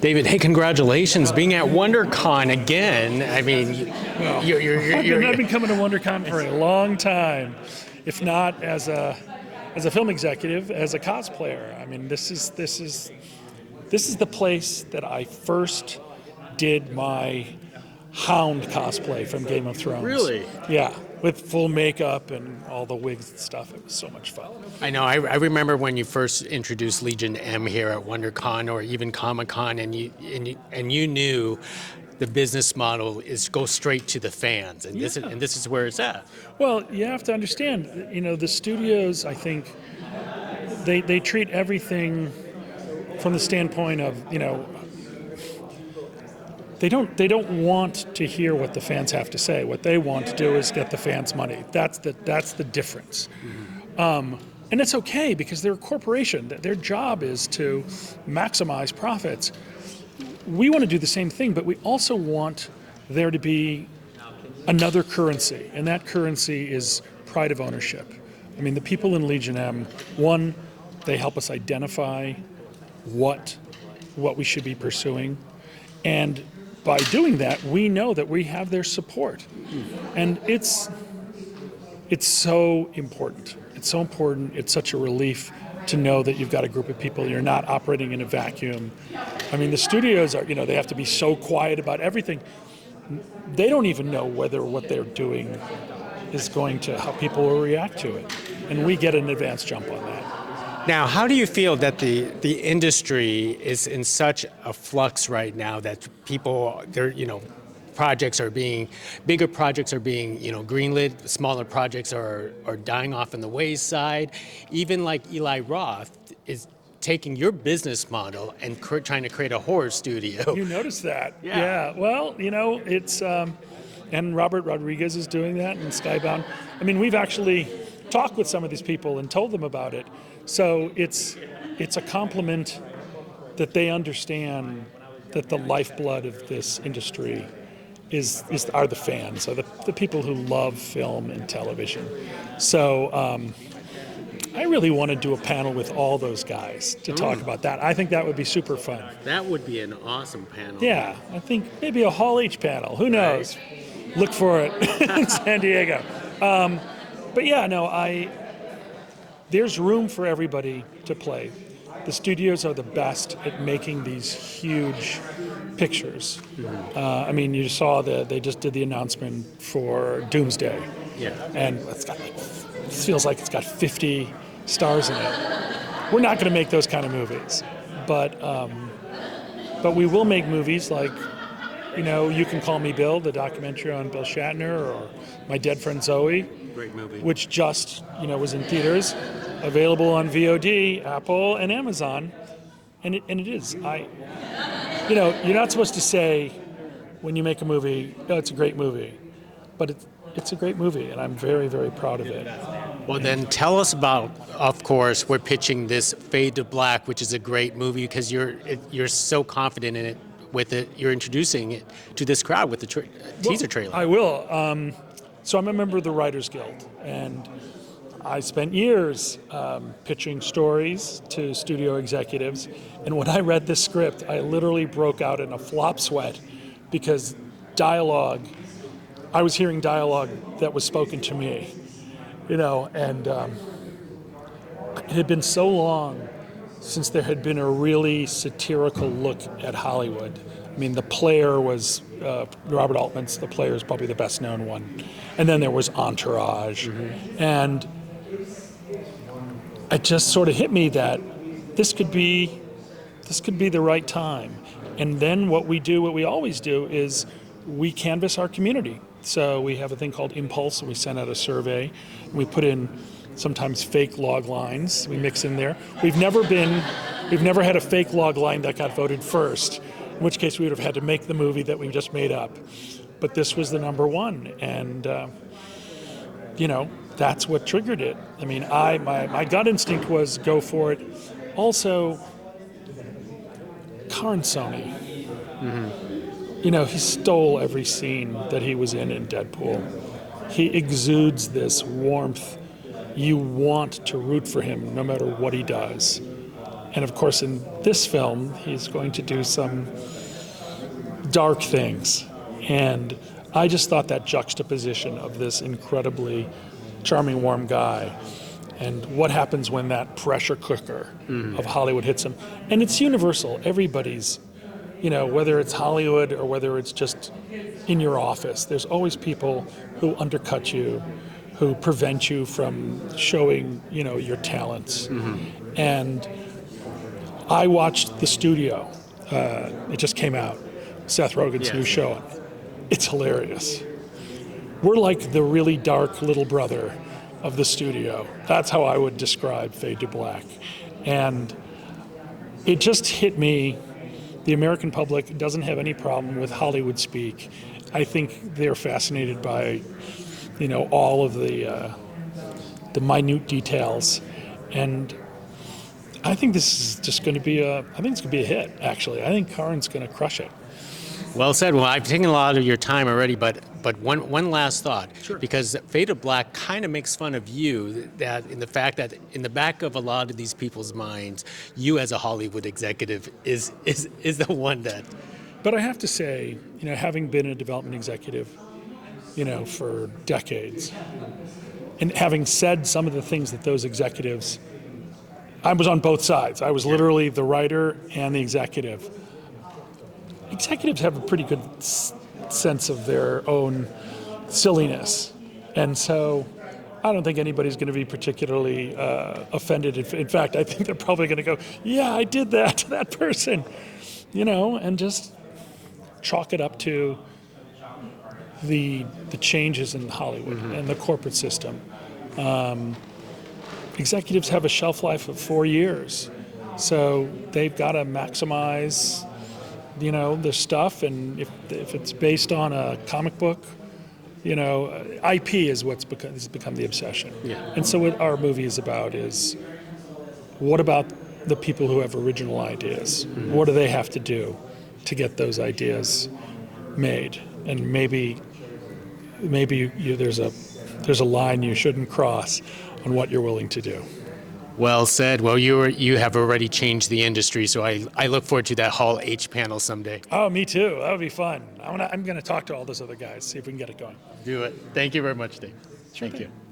David, hey, congratulations being at WonderCon again. I mean, I've been coming to WonderCon for a long time, if not as a film executive, as a cosplayer. I mean, this is the place that I first did my Hound cosplay from Game of Thrones. Really? Yeah, with full makeup and all the wigs and stuff. It was so much fun. I know. I remember when you first introduced Legion M here at WonderCon or even Comic-Con, and you knew the business model is go straight to the fans, and this is where it's at. Well, you have to understand, the studios, I think, they treat everything from the standpoint of, they don't want to hear what the fans have to say. What they want to do is get the fans' money. That's the difference. Mm-hmm. And it's okay because they're a corporation. Their job is to maximize profits. We want to do the same thing, but we also want there to be another currency, and that currency is pride of ownership. I mean, the people in Legion M, one, they help us identify what we should be pursuing, and by doing that, we know that we have their support. And it's so important. It's so important. It's such a relief to know that you've got a group of people. You're not operating in a vacuum. I mean, the studios are, they have to be so quiet about everything. They don't even know whether what they're doing is going to, how people will react to it. And we get an advance jump on that. Now, how do you feel that the industry is in such a flux right now that people, bigger projects are being greenlit, smaller projects are dying off in the wayside. Even like Eli Roth is taking your business model and trying to create a horror studio. You noticed that? Yeah. Well, it's and Robert Rodriguez is doing that, and Skybound. I mean, we've actually talked with some of these people and told them about it. So it's a compliment that they understand that the lifeblood of this industry are the fans, are the people who love film and television. So I really want to do a panel with all those guys to talk about that. I think that would be super fun. That would be an awesome panel. Yeah, I think maybe a Hall H panel. Who knows? Right. Look for it in San Diego. But yeah, no, there's room for everybody to play. The studios are the best at making these huge pictures. Mm-hmm. I mean, you saw they just did the announcement for Doomsday. Yeah. And it feels like it's got 50 stars in it. We're not going to make those kind of movies, but we will make movies like, You Can Call Me Bill, the documentary on Bill Shatner, or My Dead Friend Zoe. Great movie. Which just, was in theaters, available on VOD, Apple, and Amazon, and it is. You're not supposed to say when you make a movie, "Oh, it's a great movie," but it's a great movie, and I'm very, very proud of it. Well, then tell us about. Of course, we're pitching this Fade to Black, which is a great movie because you're so confident in it. With it, you're introducing it to this crowd with the teaser trailer. I will. So I'm a member of the Writers Guild, and I spent years pitching stories to studio executives. And when I read this script, I literally broke out in a flop sweat because I was hearing dialogue that was spoken to me, and it had been so long since there had been a really satirical look at Hollywood. I mean, The Player was, Robert Altman's The Player is probably the best known one. And then there was Entourage. Mm-hmm. And it just sort of hit me that this could be the right time. And then what we always do is we canvass our community. So we have a thing called Impulse, and we send out a survey. And we put in sometimes fake log lines we mix in there. We've never had a fake log line that got voted first, in which case we would have had to make the movie that we just made up. But this was the number one, and that's what triggered it. I mean, my gut instinct was go for it. Also, Soni. Mm-hmm. He stole every scene that he was in Deadpool. He exudes this warmth. You want to root for him no matter what he does. And of course, in this film, he's going to do some dark things. And I just thought that juxtaposition of this incredibly charming, warm guy and what happens when that pressure cooker of Hollywood hits him. And it's universal. Everybody's, whether it's Hollywood or whether it's just in your office, there's always people who undercut you, who prevent you from showing, your talents. And I watched The Studio. It just came out. Seth Rogen's new show. It's hilarious. We're like the really dark little brother of The Studio. That's how I would describe Fade to Black. And it just hit me. The American public doesn't have any problem with Hollywood speak. I think they're fascinated by, all of the minute details. And I think this is just going to be it's going to be a hit, actually. I think Karen's going to crush it. Well said. Well, I've taken a lot of your time already, but one last thought. Sure. Because Fade to Black kind of makes fun of you, that in the fact that in the back of a lot of these people's minds, you as a Hollywood executive is the one that. But I have to say, having been a development executive, for decades, and having said some of the things that those executives, I was on both sides. I was literally the writer and the executive. Executives have a pretty good sense of their own silliness. And so I don't think anybody's going to be particularly offended. In fact, I think they're probably going to go, yeah, I did that to that person, and just chalk it up to the changes in Hollywood and the corporate system. Executives have a shelf life of 4 years. So they've got to maximize their stuff, and if it's based on a comic book, IP is has become the obsession. Yeah. And so what our movie is about is, what about the people who have original ideas? What do they have to do to get those ideas made? And maybe there's a line you shouldn't cross on what you're willing to do. Well said. Well, you have already changed the industry, so I look forward to that Hall H panel someday. Oh, me too. That would be fun. I'm going to talk to all those other guys, see if we can get it going. Do it. Thank you very much, Dave. Sure Thank thing. you.